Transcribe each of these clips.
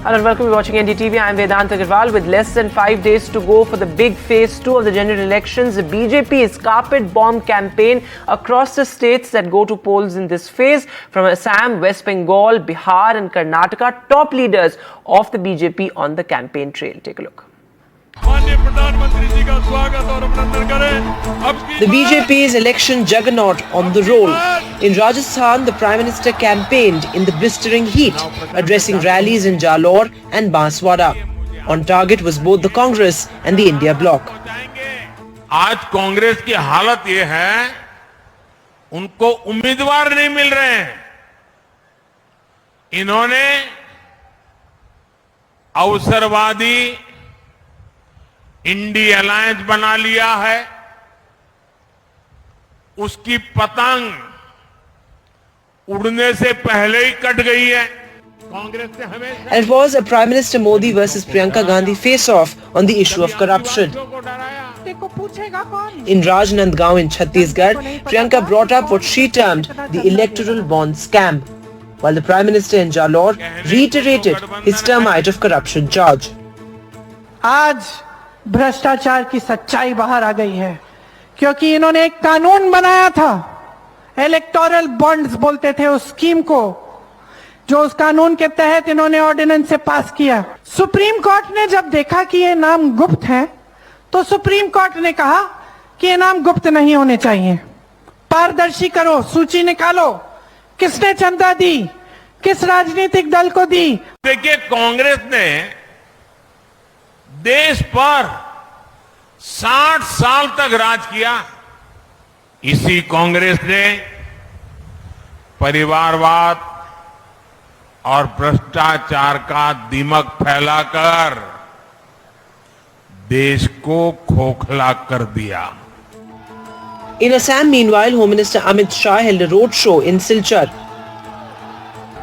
Hello and welcome. You're watching NDTV. I'm Vedant Agarwal. With less than 5 days to go for the big phase 2 of the general elections, the BJP's carpet bomb campaign across the states that go to polls in this phase, from Assam, West Bengal, Bihar and Karnataka, top leaders of the BJP on the campaign trail. Take a look. The BJP's election juggernaut on the roll. In Rajasthan, the Prime Minister campaigned in the blistering heat, addressing rallies in Jalore and Banswara. On target was both the Congress and the India bloc. आज कांग्रेस की हालत ये है, उनको उम्मीदवार नहीं मिल रहे हैं। इन्होंने अवसरवादी इंडी अलायंस बना लिया है, उसकी पतंग उड़ने से पहले ही कट गई है। कांग्रेस ने हमेशा It was a Prime Minister Modi versus Priyanka Gandhi face-off on the issue of corruption. In Rajnandgaon in Chhattisgarh, Priyanka brought up what she termed the electoral bond scam, while the Prime Minister in Jalore reiterated his termite of corruption charge. आज भ्रष्टाचार की सच्चाई बाहर आ गई है, क्योंकि इन्होंने एक कानून बनाया था, इलेक्टोरल बॉन्ड्स बोलते थे उस स्कीम को, जो उस कानून के तहत इन्होंने ऑर्डिनेंस से पास किया। सुप्रीम कोर्ट ने जब देखा कि ये नाम गुप्त हैं, तो सुप्रीम कोर्ट ने कहा कि ये नाम गुप्त नहीं होने चाहिए, पारदर्शी करो, सूची निकालो, किसने चंदा दी, किस राजनीतिक दल को दी। देखिए, कांग्रेस ने देश पर 60 साल तक राज किया। इसी कांग्रेस ने परिवारवाद और भ्रष्टाचार का दीमक फैलाकर देश को खोखला कर दिया। In Assam, meanwhile, Home Minister Amit Shah held a roadshow in Silchar.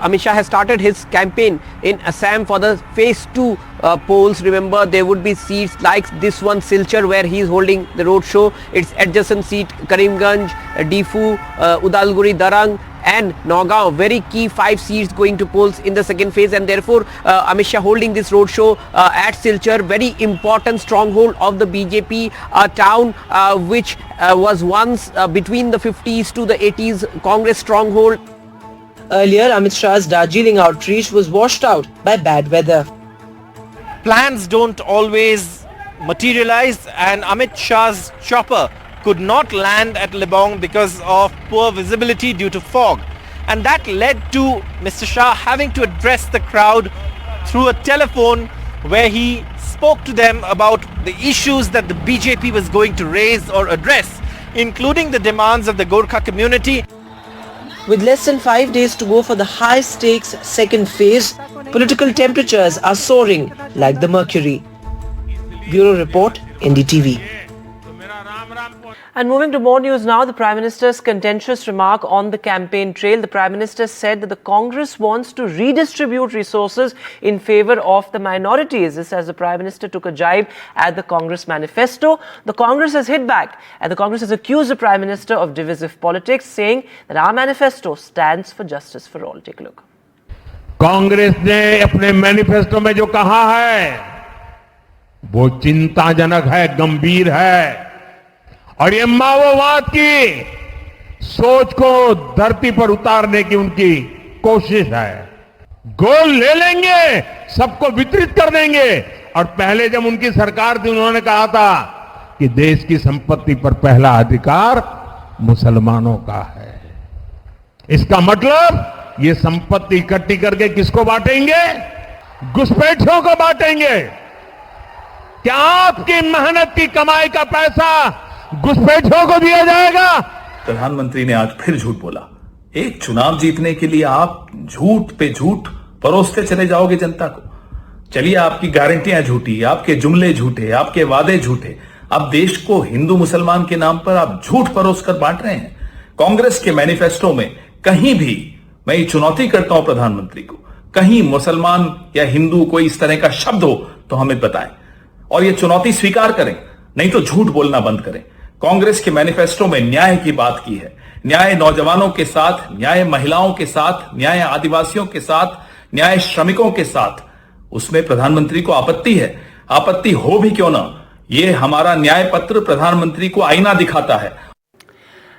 Amit Shah has started his campaign in Assam for the phase 2 polls. Remember, there would be seats like this one, Silchar, where he is holding the roadshow. Its adjacent seat, Karimganj, Difu, Udalguri, Darang and Nagaon. Very key 5 seats going to polls in the second phase, and therefore Amit Shah holding this roadshow at Silchar, very important stronghold of the BJP, town which was once between the 50s to the 80s Congress stronghold. Earlier, Amit Shah's Darjeeling outreach was washed out by bad weather. Plans don't always materialize, and Amit Shah's chopper could not land at Lebong because of poor visibility due to fog. And that led to Mr. Shah having to address the crowd through a telephone, where he spoke to them about the issues that the BJP was going to raise or address, including the demands of the Gorkha community. With less than 5 days to go for the high-stakes second phase, political temperatures are soaring like the mercury. Bureau Report, NDTV. And moving to more news now, the Prime Minister's contentious remark on the campaign trail. The Prime Minister said that the Congress wants to redistribute resources in favour of the minorities. This as the Prime Minister took a jibe at the Congress manifesto. The Congress has hit back, and the Congress has accused the Prime Minister of divisive politics, saying that our manifesto stands for justice for all. Take a look. Congress ने अपने manifesto में जो कहा है, वो चिंताजनक है, गंभीर है, और ये माओवाद की सोच को धरती पर उतारने की उनकी कोशिश है। गोल ले लेंगे, सबको वितरित कर देंगे। और पहले जब उनकी सरकार थी, उन्होंने कहा था कि देश की संपत्ति पर पहला अधिकार मुसलमानों का है। इसका मतलब ये संपत्ति इकट्ठी करके किसको बांटेंगे? घुसपैठियों को बांटेंगे। क्या आपकी मेहनत की कमाई का पैसा घुसपैठियों को दिया जाएगा? प्रधानमंत्री ने आज फिर झूठ बोला। एक चुनाव जीतने के लिए आप झूठ पे झूठ परोसते चले जाओगे जनता को। चलिए, आपकी गारंटियां झूठी, आपके जुमले झूठे, आपके वादे झूठे। अब देश को हिंदू मुसलमान के नाम पर आप झूठ परोस कर बांट रहे हैं। कांग्रेस के मैनिफेस्टो में कहीं भी, मैं ये चुनौती करता हूं प्रधानमंत्री को, कहीं मुसलमान या हिंदू कोई इस तरह का शब्द हो तो हमें बताएं, और ये चुनौती स्वीकार करें, नहीं तो झूठ बोलना बंद करें। कांग्रेस के मैनिफेस्टो में न्याय की बात की है। न्याय नौजवानों के साथ, न्याय महिलाओं के साथ, न्याय आदिवासियों के साथ, न्याय श्रमिकों के साथ, उसमें प्रधानमंत्री को आपत्ति है। आपत्ति हो भी क्यों ना, ये हमारा न्याय पत्र प्रधानमंत्री को आईना दिखाता है।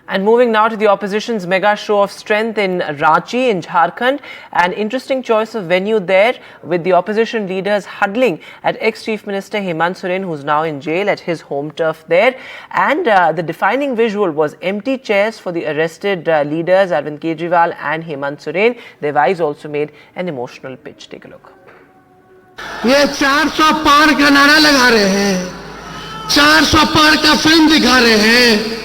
And moving now to the opposition's mega show of strength in Ranchi in Jharkhand, an interesting choice of venue there, with the opposition leaders huddling at ex-Chief Minister Hemant Soren, who's now in jail, at his home turf there. And the defining visual was empty chairs for the arrested leaders Arvind Kejriwal and Hemant Soren. Their wives also made an emotional pitch. Take a look. ये 400 पार का नारा लगा रहे हैं, 400 पार का film दिखा रहे हैं।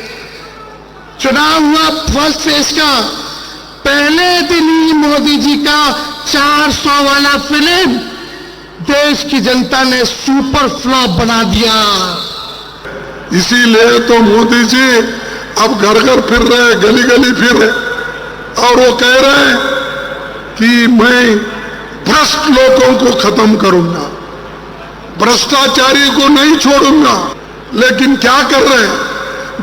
चुनाव हुआ फर्स्ट फेज का, पहले दिन ही मोदी जी का 400 वाला फिल्म देश की जनता ने सुपर फ्लॉप बना दिया। इसीलिए तो मोदी जी अब घर घर फिर रहे, गली गली फिर रहे, और वो कह रहे हैं कि मैं भ्रष्ट लोगों को खत्म करूंगा, भ्रष्टाचारी को नहीं छोड़ूंगा। लेकिन क्या कर रहे हैं,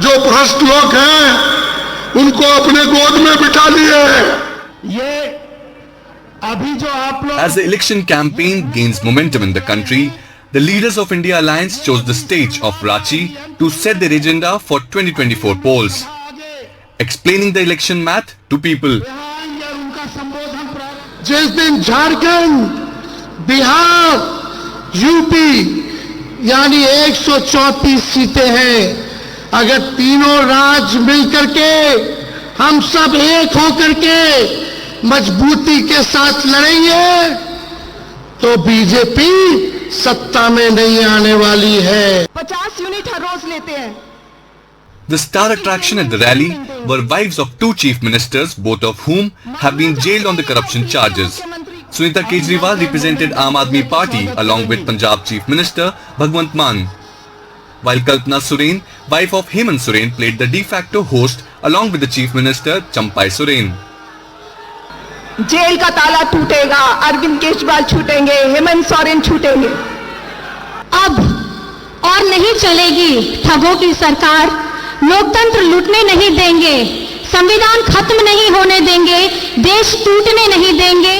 जो भ्रष्ट लोग हैं उनको अपने गोद में बिठा लिए। ये अभी जो आप लोग As the election campaign gains momentum in the country, the leaders of India Alliance chose the stage of Ranchi to set their agenda for 2024 polls, explaining the election math to people. जिस दिन Jharkhand, Bihar, UP यानी 134 सीटें हैं, अगर तीनों राज्य मिलकर के हम सब एक होकर के मजबूती के साथ लड़ेंगे तो बीजेपी सत्ता में नहीं आने वाली है। 50 यूनिट हर रोज लेते हैं। The star attraction at the rally were wives of two chief ministers, both of whom have been jailed on the corruption charges. Sunita Kejriwal represented Aam Aadmi Party along with Punjab Chief Minister Bhagwant Mann, while Kalpana Soren, wife of Hemant Soren, played the de facto host along with the Chief Minister Champai Soren. जेल का ताला टूटेगा, अरविंद केजरीवाल छूटेंगे, हेमंत सोरेन छूटेंगे। अब और नहीं चलेगी ठगों की सरकार, लोकतंत्र लूटने नहीं देंगे, संविधान खत्म नहीं होने देंगे, देश टूटने नहीं देंगे।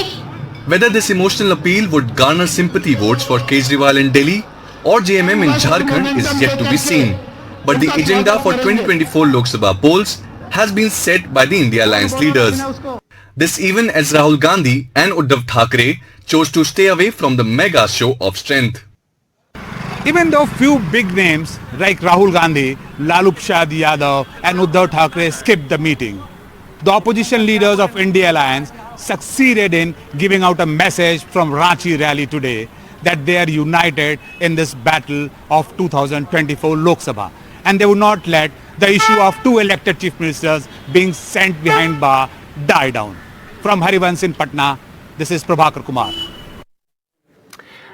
Whether this emotional appeal would garner sympathy votes for Kejriwal in Delhi or JMM in Jharkhand is yet to be seen. But the agenda for 2024 Lok Sabha polls has been set by the India Alliance leaders. This even as Rahul Gandhi and Uddhav Thackeray chose to stay away from the mega show of strength. Even though few big names like Rahul Gandhi, Lalu Prasad Yadav and Uddhav Thackeray skipped the meeting, the opposition leaders of India Alliance succeeded in giving out a message from Ranchi rally today that they are united in this battle of 2024 Lok Sabha, and they would not let the issue of two elected chief ministers being sent behind bar die down. From Harivansh in Patna, this is Prabhakar Kumar.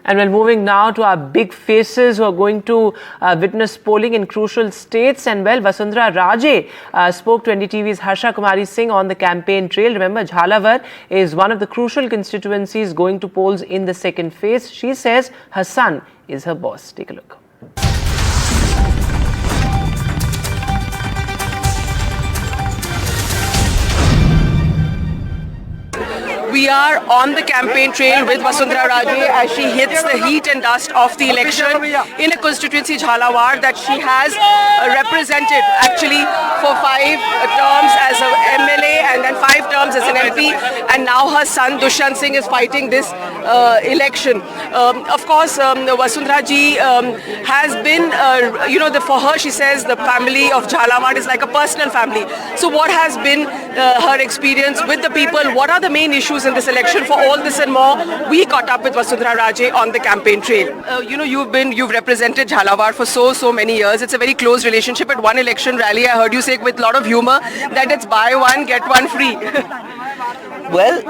And we're moving now to our big faces who are going to witness polling in crucial states. And well, Vasundhara Raje spoke to NDTV's Harsha Kumari Singh on the campaign trail. Remember, Jhalawar is one of the crucial constituencies going to polls in the second phase. She says her son is her boss. Take a look. We are on the campaign trail with Vasundhara Raje as she hits the heat and dust of the election in a constituency, Jhalawar, that she has represented actually for 5 terms as an MLA and then 5 terms as an MP, and now her son Dushyant Singh is fighting this election. Of course, Vasundhara ji has been, for her, she says the family of Jhalawar is like a personal family. So what has been her experience with the people? What are the main issues in this election? For all this and more, we caught up with Vasundhara Raje on the campaign trail. You've represented Jhalawar for so many years. It's a very close relationship. At one election rally, I heard you say with a lot of humor that it's buy one get one free. Well,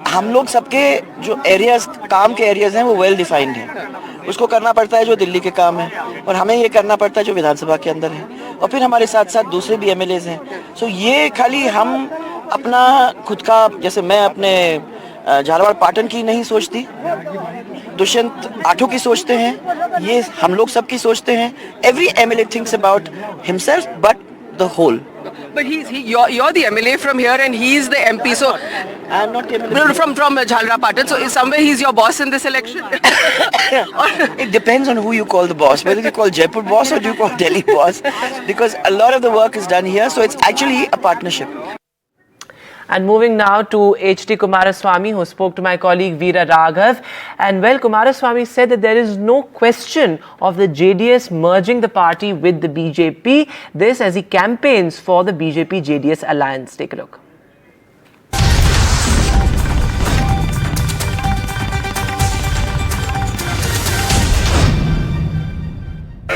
हम लोग सबके जो areas, काम के areas हैं वो well defined हैं। उसको करना पड़ता है जो दिल्ली के काम है, और हमें ये करना पड़ता है जो विधानसभा के अंदर है, और फिर हमारे साथ साथ दूसरे भी एमएलएज हैं। सो ये खाली हम अपना खुद का, जैसे मैं अपने झालावाड़ पाटन की नहीं सोचती, दुष्यंत आठों की सोचते हैं, ये हम लोग सब की सोचते हैं। Every MLA thinks about himself, but the whole. But you're the MLA from here and he's the MP. So I'm not the MLA. No, from Jhalra Patan. So somewhere he's your boss in this election. It depends on who you call the boss. Whether you call Jaipur boss or you call Delhi boss, because a lot of the work is done here. So it's actually a partnership. And moving now to H.D. Kumaraswamy, who spoke to my colleague Veera Raghav. And well, Kumaraswamy said that there is no question of the JDS merging the party with the BJP. This as he campaigns for the BJP-JDS alliance. Take a look.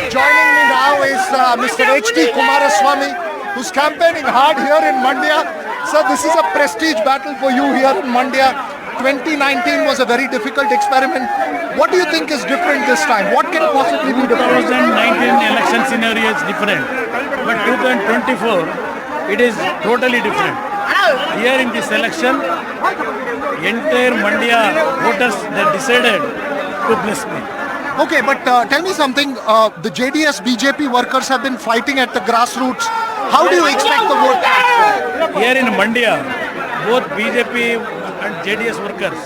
Joining me now is Mr. H.D. Kumaraswamy, who's campaigning hard here in Mandya. Sir, this is a prestige battle for you here in Mandya. 2019 was a very difficult experiment. What do you think is different this time? What can possibly be different? 2019 election scenario is different, but 2024, it is totally different. Here in this election, entire Mandya voters, they decided to bless me. Okay, but tell me something. The JDS BJP workers have been fighting at the grassroots. How do you expect the vote? Here in Mandya, both BJP and JDS workers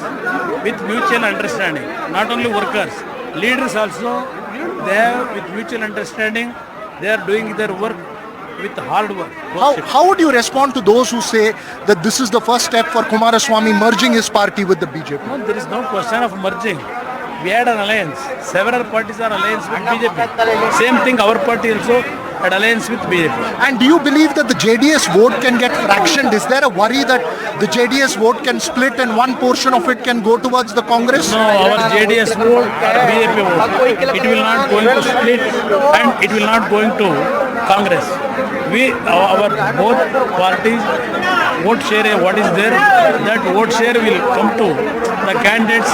with mutual understanding, not only workers, leaders also, they have with mutual understanding, they are doing their work with hard work. How would you respond to those who say that this is the first step for Kumaraswamy merging his party with the BJP? No, there is no question of merging. We had an alliance. Several parties are alliance with BJP. Same thing, our party also had alliance with BJP. And do you believe that the JDS vote can get fractioned? Is there a worry that the JDS vote can split and one portion of it can go towards the Congress? No, our JDS vote, BJP vote, it will not going to split and it will not going to Congress. Our both parties vote share, what is there, that vote share will come to the candidates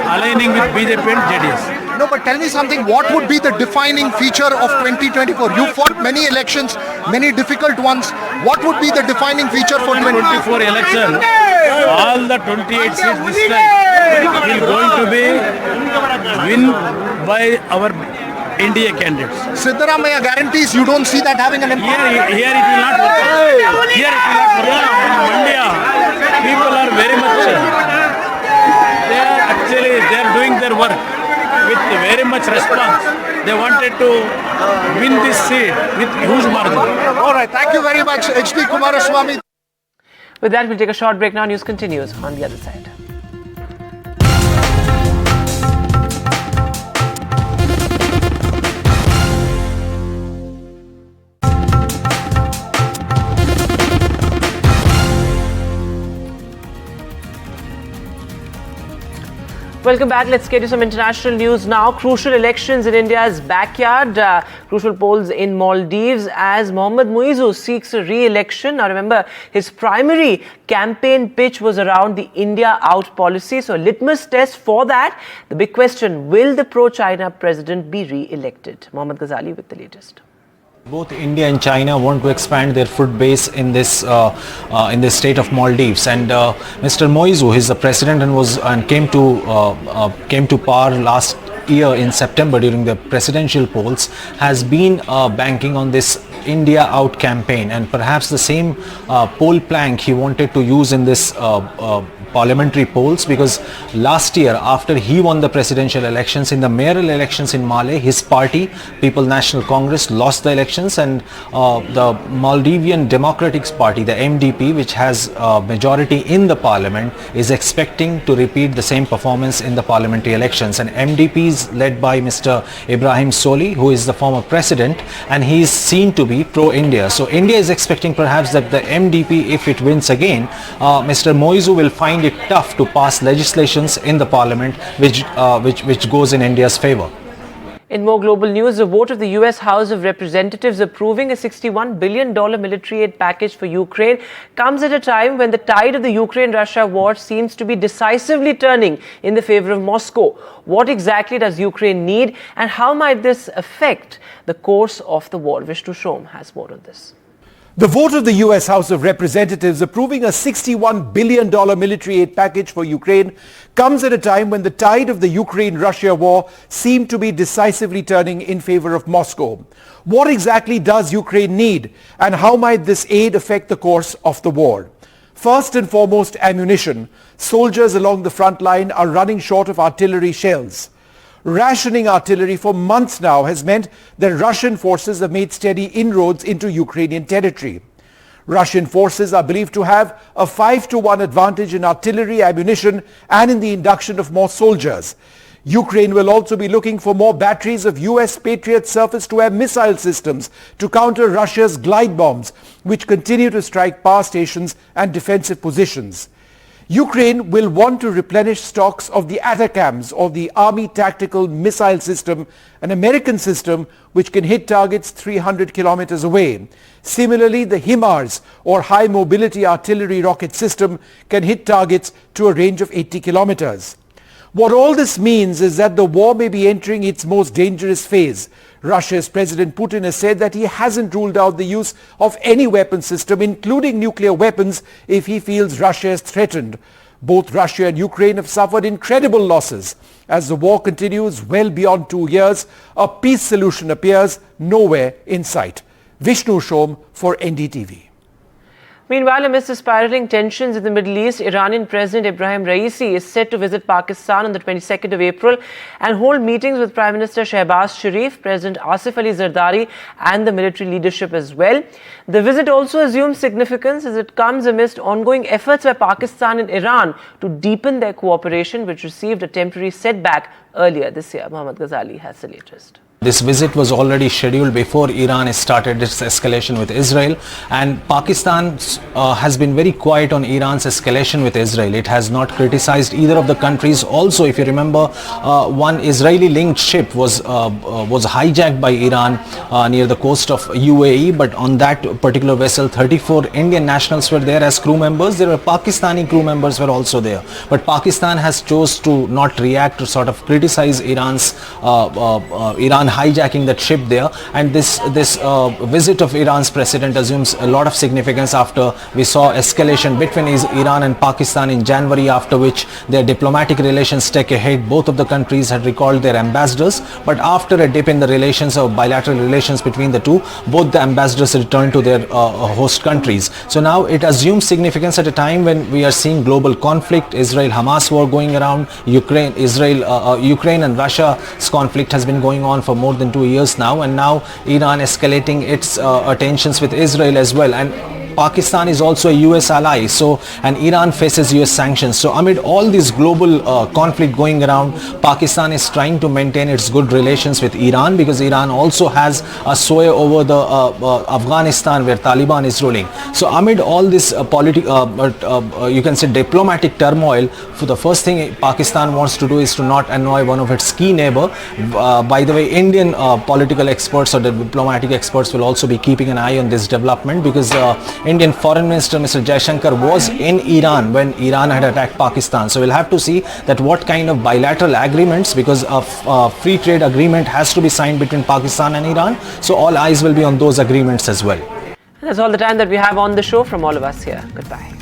aligning with BJP and JDS. No, but tell me something, what would be the defining feature of 2024? You fought many elections, many difficult ones. What would be the defining feature for 2024 election? All the 28 seats this time will going to be win by our NDA candidates. Siddaramaiah guarantees you don't see that having an impact? Here it will not work out. Here it will not work out. In India, people are very much, they are doing their work with very much response. They wanted to win this seat with huge margin. All right, thank you very much, H.D. Kumaraswamy. With that, we'll take a short break now. News continues on the other side. Welcome back. Let's get to some international news now. Crucial elections in India's backyard. Crucial polls in Maldives as Mohammad Muizzu seeks a re-election. Now remember, his primary campaign pitch was around the India out policy. So a litmus test for that. The big question, will the pro-China president be re-elected? Mohammad Ghazali with the latest. Both India and China want to expand their food base in this state of Maldives, and Mr. Muizzu, he's the president and came to power last year in September during the presidential polls, has been banking on this India out campaign, and perhaps the same poll plank he wanted to use in this parliamentary polls, because last year after he won the presidential elections, in the mayoral elections in Malé, his party, People National Congress, lost the elections, and the Maldivian Democratic Party, the MDP, which has majority in the parliament, is expecting to repeat the same performance in the parliamentary elections. And MDP is led by Mr. Ibrahim Soli, who is the former president, and he is seen to be pro-India. So India is expecting perhaps that the MDP, if it wins again, Mr. Muizzu will find it tough to pass legislations in the parliament which goes in India's favor. In more global news, the vote of the US House of Representatives approving a $61 billion military aid package for Ukraine comes at a time when the tide of the Ukraine-Russia war seems to be decisively turning in the favor of Moscow. What exactly does Ukraine need, and how might this affect the course of the war? Vishnu Shom has more on this. The vote of the U.S. House of Representatives approving a $61 billion military aid package for Ukraine comes at a time when the tide of the Ukraine-Russia war seemed to be decisively turning in favor of Moscow. What exactly does Ukraine need, and how might this aid affect the course of the war? First and foremost, ammunition. Soldiers along the front line are running short of artillery shells. Rationing artillery for months now has meant that Russian forces have made steady inroads into Ukrainian territory. Russian forces are believed to have a 5-to-1 advantage in artillery, ammunition and in the induction of more soldiers. Ukraine will also be looking for more batteries of US Patriot surface-to-air missile systems to counter Russia's glide bombs, which continue to strike power stations and defensive positions. Ukraine will want to replenish stocks of the ATACMS, or the Army Tactical Missile System, an American system which can hit targets 300 kilometers away. Similarly, the HIMARS, or High Mobility Artillery Rocket System, can hit targets to a range of 80 kilometers. What all this means is that the war may be entering its most dangerous phase. Russia's President Putin has said that he hasn't ruled out the use of any weapon system, including nuclear weapons, if he feels Russia is threatened. Both Russia and Ukraine have suffered incredible losses. As the war continues well beyond 2 years, a peace solution appears nowhere in sight. Vishnu Shom for NDTV. Meanwhile, amidst the spiraling tensions in the Middle East, Iranian President Ebrahim Raisi is set to visit Pakistan on the 22nd of April and hold meetings with Prime Minister Shehbaz Sharif, President Asif Ali Zardari and the military leadership as well. The visit also assumes significance as it comes amidst ongoing efforts by Pakistan and Iran to deepen their cooperation, which received a temporary setback earlier this year. Mohammad Ghazali has the latest. This visit was already scheduled before Iran started its escalation with Israel, and Pakistan has been very quiet on Iran's escalation with Israel. It has not criticized either of the countries. Also, if you remember, one Israeli-linked ship was hijacked by Iran near the coast of UAE, but on that particular vessel, 34 Indian nationals were there as crew members. There were Pakistani crew members were also there, but Pakistan has chose to not react, to sort of criticize Iran hijacking that ship there, and this visit of Iran's president assumes a lot of significance after we saw escalation between Iran and Pakistan in January, after which their diplomatic relations take a hit. Both of the countries had recalled their ambassadors, but after a dip in the relations or bilateral relations between the two, both the ambassadors returned to their host countries. So now it assumes significance at a time when we are seeing global conflict, Israel-Hamas war going around, Ukraine and Russia's conflict has been going on for more than 2 years now, and now Iran escalating its tensions with Israel as well, and Pakistan is also a US ally, and Iran faces US sanctions. So amid all this global conflict going around, Pakistan is trying to maintain its good relations with Iran, because Iran also has a sway over the Afghanistan where Taliban is ruling. So amid all this you can say diplomatic turmoil, for the first thing Pakistan wants to do is to not annoy one of its key neighbor. By the way, Indian political experts or the diplomatic experts will also be keeping an eye on this development, because Indian Foreign Minister Mr. Jaishankar was in Iran when Iran had attacked Pakistan. So we'll have to see that what kind of bilateral agreements, because a free trade agreement has to be signed between Pakistan and Iran. So all eyes will be on those agreements as well. That's all the time that we have on the show from all of us here. Goodbye.